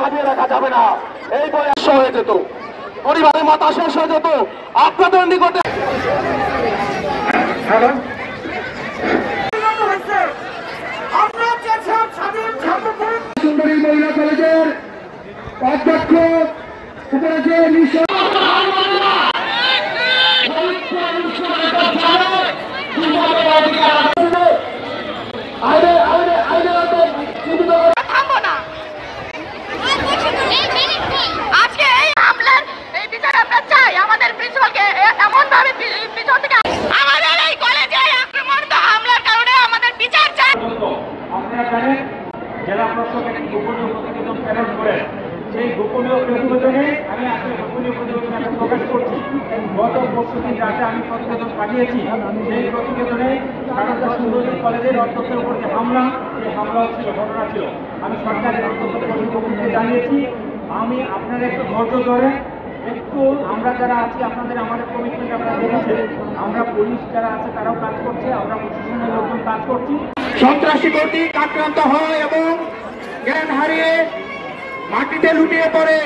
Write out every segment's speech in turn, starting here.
দাবিয়ে রাখা যাবে না। এই বলে হয়ে যেত, পরিবারের মাথা শেষ হয়ে যেত। আপনাদের নিকটে সুন্দরী মহিলা কলেজের অধ্যক্ষ আজকে এই হামলার এই বিচার আমরা চাই। আমাদের প্রিন্সিপালকে এমন ভাবে পিছন থেকে আমাদের এই কলেজে আক্রমণাত্মক হামলার কারণে আমাদের বিচার চাই। আপনারা জানেন জেলা প্রশাসক একটি গোপনীয় প্রতিবেদন প্রেরণ করেন। সেই গোপনীয় প্রতিবেদনে আমি আসলে গোপনীয় প্রতিবেদন এখন প্রকাশ করছি। গত পরশুদিন রাতে আমি প্রতিবেদন পাঠিয়েছি। সেই প্রতিবেদনে সারদা সুন্দরী কলেজের অধ্যক্ষের উপর যে হামলা, সেই হামলা ছিল, ঘটনা ছিল, আমি সরকারের কর্তৃপক্ষকে জানিয়েছি। আমি আপনারা একটু ধৈর্য ধরে একটু, আমরা যারা আছি আপনাদের আমাদের কমিটমেন্ট আপনারা দেখেছেন, আমরা পুলিশ যারা আছে তারাও কাজ করছে, আমরা প্রশাসনের লোকজন কাজ করছি। সন্ত্রাসী কর্তৃক আক্রান্ত হয় এবং জ্ঞান হারিয়ে মাটিতে লুটিয়ে পড়ে।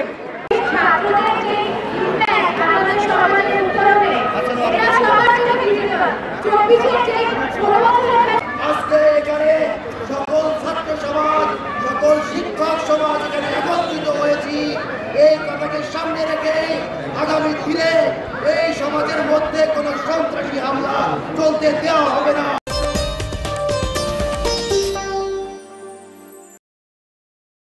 আমাদের